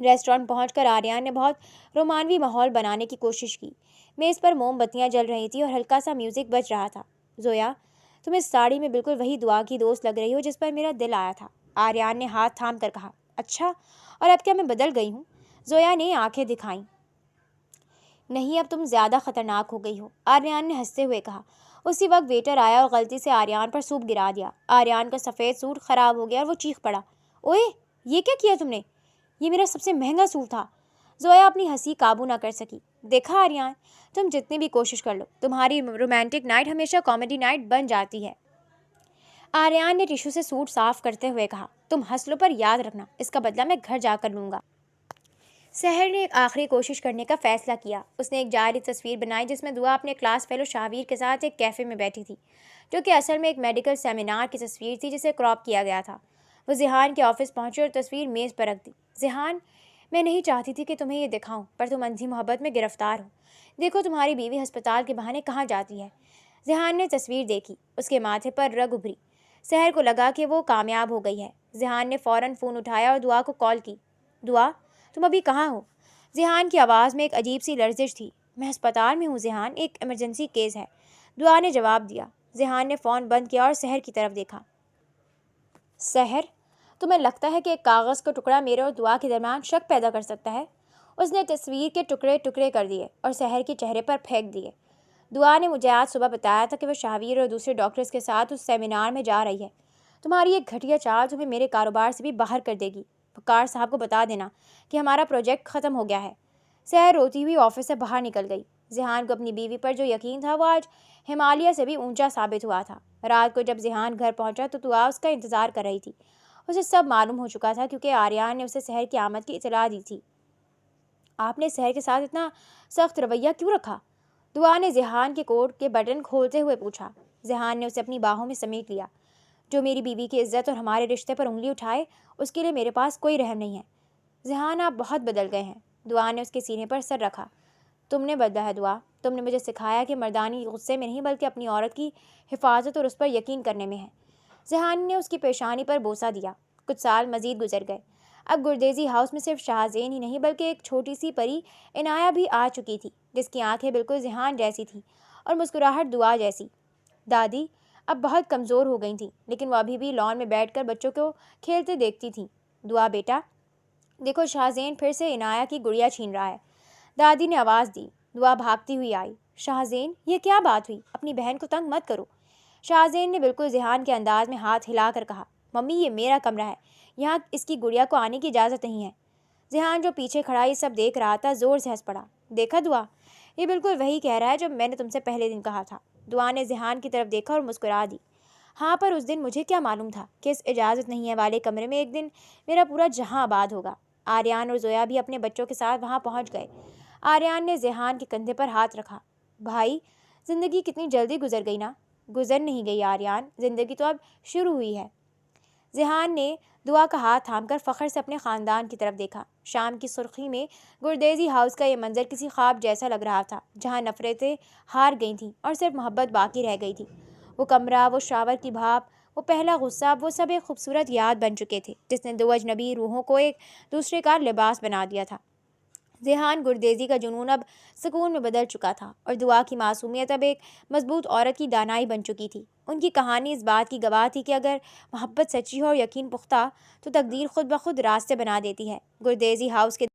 ریسٹورانٹ پہنچ کر آریان نے بہت رومانوی ماحول بنانے کی کوشش کی۔ میز پر موم بتیاں جل رہی تھیں اور ہلکا سا میوزک بج رہا تھا۔ زویا، تم اس ساڑی میں بالکل وہی دعا کی دوست لگ رہی ہو جس پر میرا دل آیا تھا، آریان نے ہاتھ تھام کر کہا۔ اچھا، اور اب کیا میں بدل گئی ہوں؟ زویا نے آنکھیں دکھائیں۔ نہیں، اب تم زیادہ خطرناک ہو گئی ہو، آریان نے ہنستے ہوئے کہا۔ اسی وقت ویٹر آیا اور غلطی سے آریان پر سوپ گرا دیا۔ آریان کا سفید سوٹ خراب ہو گیا اور وہ چیخ پڑا۔ اوئے، یہ کیا کیا تم نے؟ یہ میرا سب سے مہنگا سوٹ تھا۔ زویا اپنی ہنسی قابو نہ کر سکی۔ دیکھا آریان، تم جتنی بھی کوشش کر لو، تمہاری رومانٹک نائٹ ہمیشہ کامیڈی نائٹ بن جاتی ہے۔ آریان نے ٹشو سے سوٹ صاف کرتے ہوئے کہا۔ تم ہنس لو پر یاد رکھنا، اس کا بدلہ میں گھر جا کر لوں گا۔ سحر نے ایک آخری کوشش کرنے کا فیصلہ کیا۔ اس نے ایک جعلی تصویر بنائی جس میں دعا اپنے کلاس فیلو شاہویر کے ساتھ ایک کیفے میں بیٹھی تھی، جو کہ اصل میں ایک میڈیکل سیمینار کی تصویر تھی جسے کراپ کیا گیا تھا۔ وہ ذیحان کے آفس پہنچی اور تصویر میز پر رکھ دی۔ ذیحان، میں نہیں چاہتی تھی کہ تمہیں یہ دکھاؤں، پر تم اندھی محبت میں گرفتار ہو۔ دیکھو تمہاری بیوی ہسپتال کے بہانے کہاں جاتی ہے۔ ذیحان نے تصویر دیکھی۔ اس کے ماتھے پر رگ ابھری۔ سحر کو لگا کہ وہ کامیاب ہو گئی ہے۔ ذیحان نے فوراً فون اٹھایا اور دعا کو کال کی۔ دعا، تم ابھی کہاں ہو؟ ذیحان کی آواز میں ایک عجیب سی لرزش تھی۔ میں ہسپتال میں ہوں ذیحان، ایک ایمرجنسی کیس ہے، دعا نے جواب دیا۔ ذیحان نے فون بند کیا اور سحر کی طرف دیکھا۔ سحر، تمہیں لگتا ہے کہ ایک کاغذ کا ٹکڑا میرے اور دعا کے درمیان شک پیدا کر سکتا ہے؟ اس نے تصویر کے ٹکڑے ٹکڑے کر دیے اور سحر کے چہرے پر پھینک دیے۔ دعا نے مجھے آج صبح بتایا تھا کہ وہ شاہویر اور دوسرے ڈاکٹرز کے ساتھ اس سیمینار میں جا رہی ہے۔ تمہاری ایک گھٹیا چال تمہیں میرے کاروبار سے بھی باہر کر دے گی۔ وقار صاحب کو بتا دینا کہ ہمارا پروجیکٹ ختم ہو گیا ہے۔ سحر روتی ہوئی آفس سے باہر نکل گئی۔ ذیحان کو اپنی بیوی پر جو یقین تھا وہ آج ہمالیہ سے بھی اونچا ثابت ہوا تھا۔ رات کو جب ذیحان گھر پہنچا تو دعا اس کا انتظار کر رہی تھی۔ اسے سب معلوم ہو چکا تھا کیونکہ آریان نے اسے سحر کی آمد کی اطلاع دی تھی۔ آپ نے سحر کے ساتھ اتنا سخت رویہ کیوں رکھا؟ دعا نے ذیحان کے کوٹ کے بٹن کھولتے ہوئے پوچھا۔ ذیحان نے اسے اپنی باہوں میں سمیٹ لیا۔ جو میری بیوی کی عزت اور ہمارے رشتے پر انگلی اٹھائے، اس کے لیے میرے پاس کوئی رحم نہیں ہے۔ ذیحان، آپ بہت بدل گئے ہیں۔ دعا نے اس کے سینے پر سر رکھا۔ تم نے بدلا ہے دعا، تم نے مجھے سکھایا کہ مردانی غصے میں نہیں بلکہ اپنی عورت کی حفاظت اور اس پر یقین کرنے میں ہے۔ ذیحان نے اس کی پیشانی پر بوسہ دیا۔ کچھ سال مزید گزر گئے۔ اب گردیزی ہاؤس میں صرف شاہزین ہی نہیں بلکہ ایک چھوٹی سی پری عنایہ بھی آ چکی تھی، جس کی آنکھیں بالکل ذیحان جیسی تھیں اور مسکراہٹ دعا جیسی۔ دادی اب بہت کمزور ہو گئی تھیں، لیکن وہ ابھی بھی لان میں بیٹھ کر بچوں کو کھیلتے دیکھتی تھیں۔ دعا بیٹا، دیکھو شاہزین پھر سے عنایہ کی گڑیا چھین رہا ہے، دادی نے آواز دی۔ دعا بھاگتی ہوئی آئی۔ شاہزین، یہ کیا بات ہوئی؟ اپنی بہن کو تنگ مت کرو۔ شاہزین نے بالکل ذیحان کے انداز میں ہاتھ ہلا کر کہا۔ ممی، یہ میرا کمرہ ہے، یہاں اس کی گڑیا کو آنے کی اجازت نہیں ہے۔ ذیحان جو پیچھے کھڑا یہ سب دیکھ رہا تھا زور سے ہنس پڑا۔ دیکھا دعا، یہ بالکل وہی کہہ رہا ہے جو میں نے تم سے پہلے دن کہا تھا۔ دعا نے ذیحان کی طرف دیکھا اور مسکرا دی۔ ہاں، پر اس دن مجھے کیا معلوم تھا کہ اس اجازت نہیں ہے والے کمرے میں ایک دن میرا پورا جہاں آباد ہوگا۔ آریان اور زویا بھی اپنے بچوں کے ساتھ وہاں پہنچ گئے۔ آریان نے ذیحان کے کندھے پر ہاتھ رکھا۔ بھائی، زندگی کتنی جلدی گزر گئی نا؟ گزر نہیں گئی آریان، زندگی تو اب شروع ہوئی ہے۔ ذیحان نے دعا کا ہاتھ تھام کر فخر سے اپنے خاندان کی طرف دیکھا۔ شام کی سرخی میں گردیزی ہاؤس کا یہ منظر کسی خواب جیسا لگ رہا تھا، جہاں نفرتیں ہار گئی تھیں اور صرف محبت باقی رہ گئی تھی۔ وہ کمرہ، وہ شاور کی بھاپ، وہ پہلا غصہ، وہ سب ایک خوبصورت یاد بن چکے تھے جس نے دو اجنبی روحوں کو ایک دوسرے کا لباس بنا دیا تھا۔ ذیحان گردیزی کا جنون اب سکون میں بدل چکا تھا اور دعا کی معصومیت اب ایک مضبوط عورت کی دانائی بن چکی تھی۔ ان کی کہانی اس بات کی گواہ تھی کہ اگر محبت سچی ہو اور یقین پختہ، تو تقدیر خود بخود راستے بنا دیتی ہے۔ گردیزی ہاؤس کے